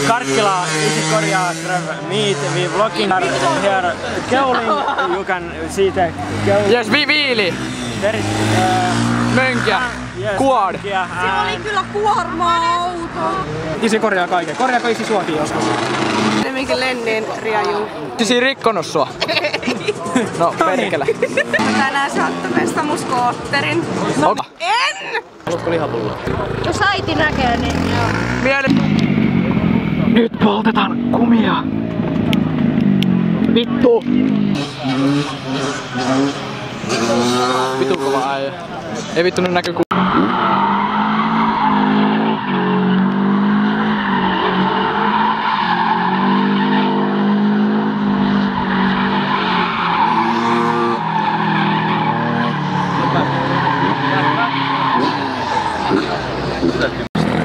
Karkkila is choreograph meet we vlogging here Keulin you can see the Keulin. Yes, viili. There is Mönkiä. yes, Quad. Se oli kyllä kuorma-auto. Se korjaa kaiken. Korjaako isi suokin joskus? Minkä lenneen riaju. Siis rikkonut sua. No perkele. Tänään sä oot mesta mun skootterin. No. En! Haluatko lihapulloa? Jos äiti näkee, niin joo. Mieli. Nyt poltetaan kumia. Vittu. Vittu kova äijä. Ei vittu nyt näkyy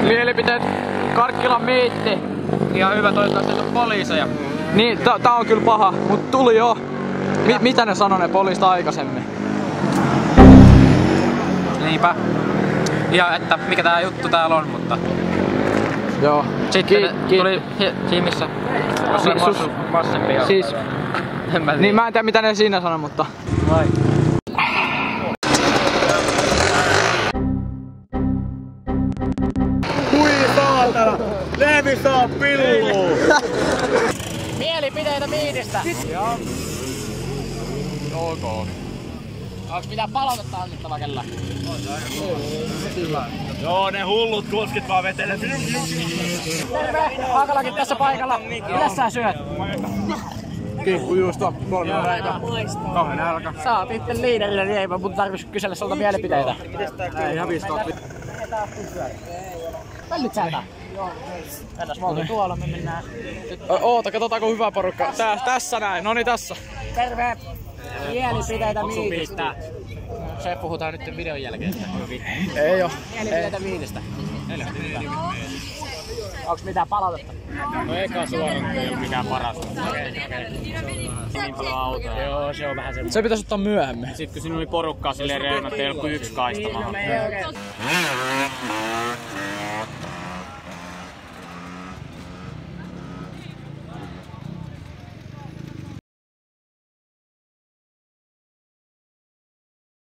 mielipiteet Karkkilan miitti. Ihan hyvä, toivottavasti on poliiseja. Niin, tää on kyllä paha, mut tuli jo. Mitä ne sanoi ne poliisit aikaisemmin? Niinpä. Ja että mikä tää juttu täällä on, mutta... Joo. Sitten tuli siinä missä... Massempia. Siis... Niin mä en tiedä mitä ne siinä sanoi, mutta... Vai. Hui saatana! Levi saa pilluu! Mielipiteitä miitistä! Joo. Ok. Onks mitään palautetta annettava kellä? Joo, ne hullut kuskit vaan vetelee. Terve! Haakalakin tässä paikalla. Mitäs sä syöt? Kinkkujuusto, 3 räipä. Kauhen nälkä. Sä oot itse liiderille leipä, mutta tarvitsis kysellä sulta mielipiteitä. Ei häviskoa. Pällyt säätää. Mennäs mä oltiin tuolla, me mennään. Oota, katsotaanko hyvä porukka. Tässä näin, noni tässä. Terve! Mielipiteitä miitistä. Se puhutaan nyt videon jälkeen. Ei oo. Mielipiteitä miitistä. Onks mitään palautetta? No eka suoraan ei oo mikään paras. Niin paljon autoja. Joo, se on vähän semmoinen. Se pitäis ottaa myöhemmin. Sit kun siinä oli porukkaa silleen reunat, ei oo kuin yksi kaista.